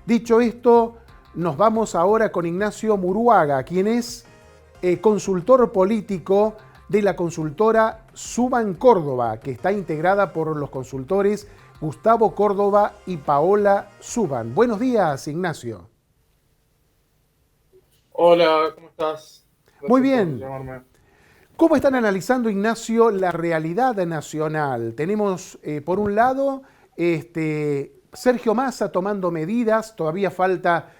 Dicho esto, nos vamos ahora con Ignacio Muruaga, quien es consultor político de la consultora Suban Córdoba, que está integrada por los consultores Gustavo Córdoba y Paola Suban. Buenos días, Ignacio. Hola, ¿cómo estás? Muy Gracias por bien. llamarme. ¿Cómo están analizando, Ignacio, la realidad nacional? Tenemos, por un lado, Sergio Massa tomando medidas, todavía falta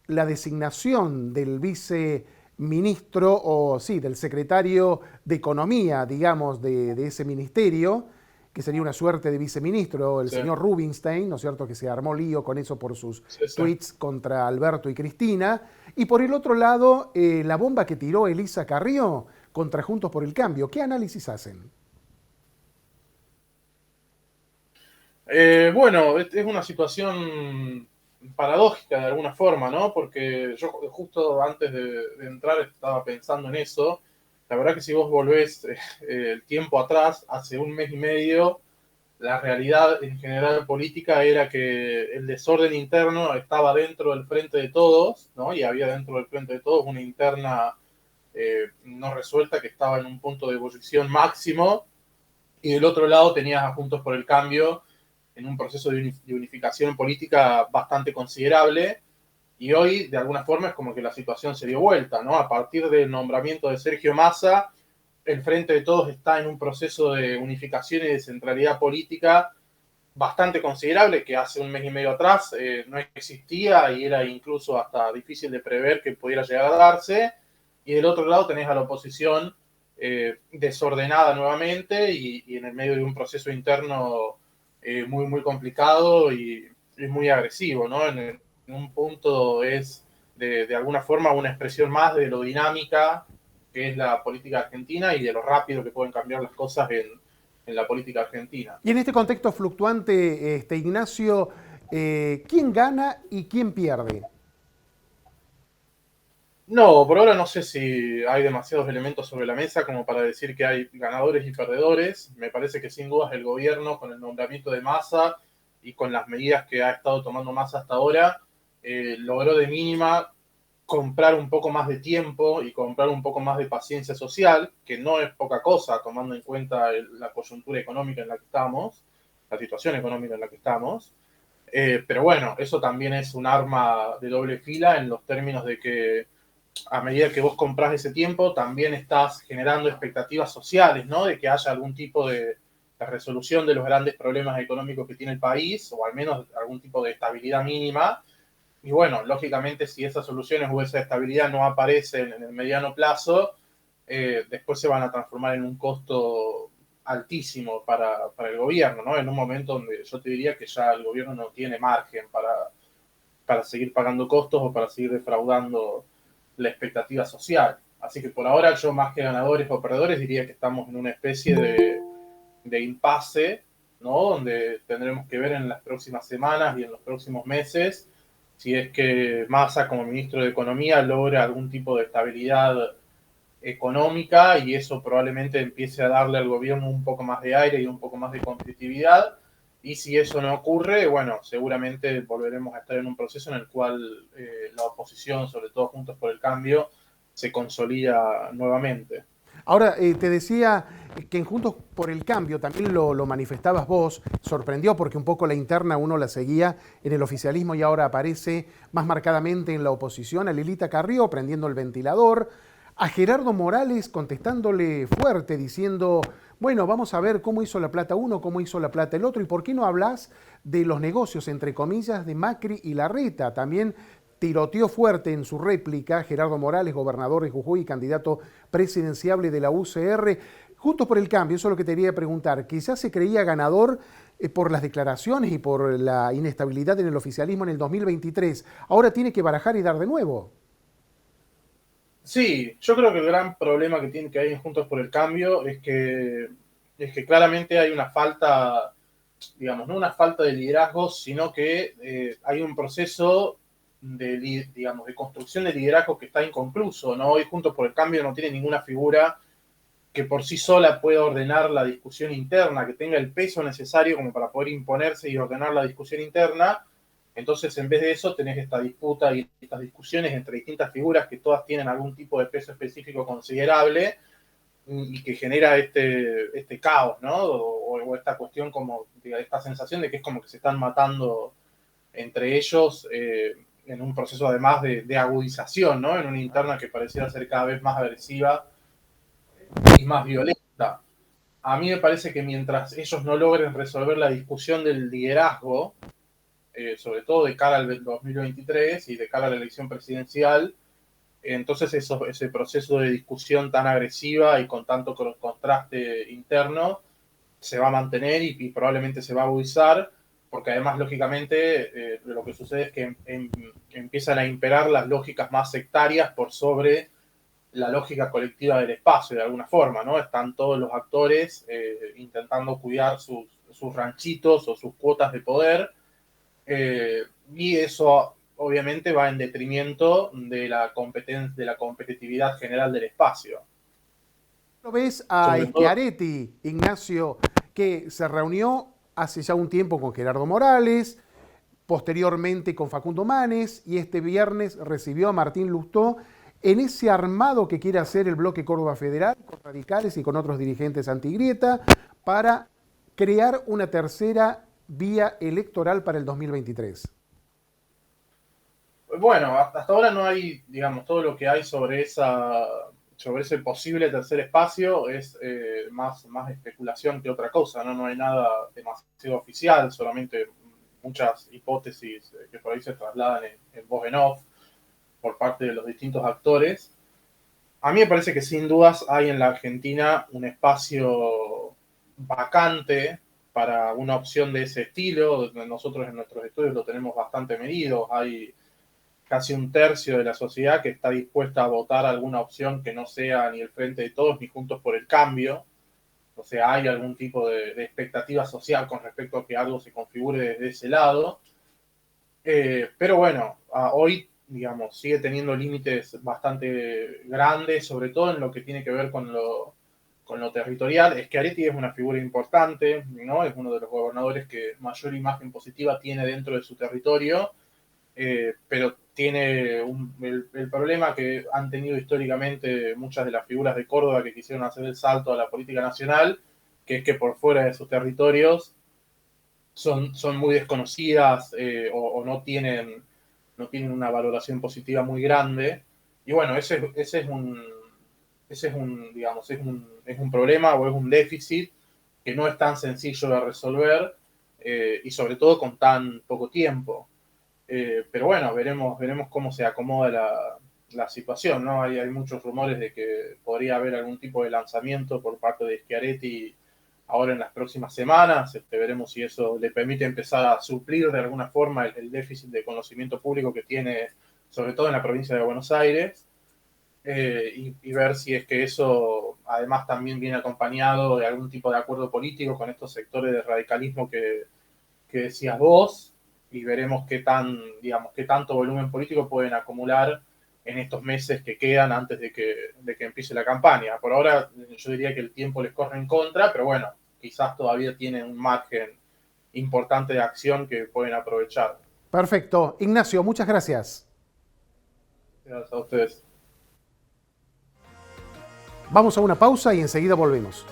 la designación del viceministro, o sí, del secretario de Economía, digamos, de ese ministerio, que sería una suerte de viceministro, el Sí, señor Rubinstein, ¿no es cierto?, que se armó lío con eso por sus sí, sí. tweets contra Alberto y Cristina. Y por el otro lado, la bomba que tiró Elisa Carrió contra Juntos por el Cambio. ¿Qué análisis hacen? Bueno, es una situación paradójica de alguna forma, ¿no? Porque yo justo antes de entrar estaba pensando en eso. La verdad que si vos volvés el tiempo atrás, hace un mes y medio, la realidad en general política era que el desorden interno estaba dentro del frente de todos, ¿no? Y había dentro del frente de todos una interna no resuelta que estaba en un punto de ebullición máximo. Y del otro lado tenías a Juntos por el Cambio en un proceso de unificación política bastante considerable, y hoy de alguna forma es como que la situación se dio vuelta, ¿no? A partir del nombramiento de Sergio Massa, el Frente de Todos está en un proceso de unificación y de centralidad política bastante considerable que hace un mes y medio atrás no existía y era incluso hasta difícil de prever que pudiera llegar a darse. Y del otro lado tenés a la oposición desordenada nuevamente y en el medio de un proceso interno muy complicado y muy agresivo, ¿no? En un punto es de alguna forma una expresión más de lo dinámica que es la política argentina y de lo rápido que pueden cambiar las cosas en la política argentina. Y en este contexto fluctuante, Ignacio, ¿quién gana y quién pierde? No, por ahora no sé si hay demasiados elementos sobre la mesa como para decir que hay ganadores y perdedores. Me parece que sin dudas el gobierno, con el nombramiento de Massa y con las medidas que ha estado tomando Massa hasta ahora, logró de mínima comprar un poco más de tiempo y comprar un poco más de paciencia social, que no es poca cosa tomando en cuenta la coyuntura económica en la que estamos, la situación económica en la que estamos. Pero bueno, eso también es un arma de doble fila en los términos de que a medida que vos compras ese tiempo, también estás generando expectativas sociales, ¿no? De que haya algún tipo de resolución de los grandes problemas económicos que tiene el país, o al menos algún tipo de estabilidad mínima. Y bueno, lógicamente, si esas soluciones o esa estabilidad no aparecen en el mediano plazo, después se van a transformar en un costo altísimo para el gobierno, ¿no? En un momento donde yo te diría que ya el gobierno no tiene margen para seguir pagando costos o para seguir defraudando la expectativa social. Así que por ahora yo más que ganadores o perdedores diría que estamos en una especie de impasse, ¿no? Donde tendremos que ver en las próximas semanas y en los próximos meses si es que Massa como ministro de Economía logra algún tipo de estabilidad económica y eso probablemente empiece a darle al gobierno un poco más de aire y un poco más de competitividad. Y si eso no ocurre, bueno, seguramente volveremos a estar en un proceso en el cual la oposición, sobre todo Juntos por el Cambio, se consolida nuevamente. Ahora, te decía que en Juntos por el Cambio también lo manifestabas vos, sorprendió porque un poco la interna uno la seguía en el oficialismo y ahora aparece más marcadamente en la oposición a Lilita Carrió prendiendo el ventilador, a Gerardo Morales contestándole fuerte diciendo, bueno, vamos a ver cómo hizo la plata uno, cómo hizo la plata el otro y por qué no hablas de los negocios, entre comillas, de Macri y Larreta. También tiroteó fuerte en su réplica Gerardo Morales, gobernador de Jujuy y candidato presidenciable de la UCR. Juntos por el Cambio, eso es lo que te quería preguntar. Quizás se creía ganador por las declaraciones y por la inestabilidad en el oficialismo en el 2023. Ahora tiene que barajar y dar de nuevo. Sí, yo creo que el gran problema que hay en Juntos por el Cambio es que claramente hay una falta, digamos, no una falta de liderazgo, sino que hay un proceso digamos, de construcción de liderazgo que está inconcluso, ¿no? Hoy Juntos por el Cambio no tiene ninguna figura que por sí sola pueda ordenar la discusión interna, que tenga el peso necesario como para poder imponerse y ordenar la discusión interna, Entonces, en vez de eso, tenés esta disputa y estas discusiones entre distintas figuras que todas tienen algún tipo de peso específico considerable y que genera este caos, ¿no? O esta cuestión como, esta sensación de que es como que se están matando entre ellos en un proceso además de agudización, ¿no? En una interna que pareciera ser cada vez más agresiva y más violenta. A mí me parece que mientras ellos no logren resolver la discusión del liderazgo, sobre todo de cara al 2023 y de cara a la elección presidencial, entonces ese proceso de discusión tan agresiva y con tanto contraste interno se va a mantener y probablemente se va a agudizar, porque además, lógicamente, lo que sucede es que empiezan a imperar las lógicas más sectarias por sobre la lógica colectiva del espacio, de alguna forma, ¿no? Están todos los actores intentando cuidar sus ranchitos o sus cuotas de poder, y eso obviamente va en detrimento de la competitividad general del espacio. ¿Lo ves a Sobre todo, Schiaretti, Ignacio, que se reunió hace ya un tiempo con Gerardo Morales, posteriormente con Facundo Manes, y este viernes recibió a Martín Lustó en ese armado que quiere hacer el Bloque Córdoba Federal, con radicales y con otros dirigentes antigrieta, para crear una tercera vía electoral para el 2023? bueno, hasta ahora no hay, digamos, todo lo que hay sobre ese posible tercer espacio es más especulación que otra cosa, ¿no? No hay nada demasiado oficial, solamente muchas hipótesis que por ahí se trasladan en voz en off por parte de los distintos actores. A mí me parece que sin dudas hay en la Argentina un espacio vacante para una opción de ese estilo. Nosotros en nuestros estudios lo tenemos bastante medido. Hay casi un tercio de la sociedad que está dispuesta a votar alguna opción que no sea ni el Frente de Todos ni Juntos por el Cambio. O sea, hay algún tipo de expectativa social con respecto a que algo se configure desde ese lado. Pero bueno, hoy, digamos, sigue teniendo límites bastante grandes, sobre todo en lo que tiene que ver con lo territorial. Schiaretti es una figura importante, ¿no? Es uno de los gobernadores que mayor imagen positiva tiene dentro de su territorio, pero tiene el problema que han tenido históricamente muchas de las figuras de Córdoba que quisieron hacer el salto a la política nacional, que es que por fuera de sus territorios son muy desconocidas o no tienen una valoración positiva muy grande. Y bueno, digamos, es un problema o es un déficit que no es tan sencillo de resolver y sobre todo con tan poco tiempo. Pero bueno, veremos cómo se acomoda la situación, ¿no? Hay muchos rumores de que podría haber algún tipo de lanzamiento por parte de Schiaretti ahora en las próximas semanas. Veremos si eso le permite empezar a suplir de alguna forma el déficit de conocimiento público que tiene, sobre todo en la provincia de Buenos Aires, y ver si es que eso además también viene acompañado de algún tipo de acuerdo político con estos sectores de radicalismo que decías vos, y veremos digamos, qué tanto volumen político pueden acumular en estos meses que quedan antes de que empiece la campaña. Por ahora yo diría que el tiempo les corre en contra, pero bueno, quizás todavía tienen un margen importante de acción que pueden aprovechar. Perfecto. Ignacio, muchas gracias. Gracias a ustedes. Vamos a una pausa y enseguida volvemos.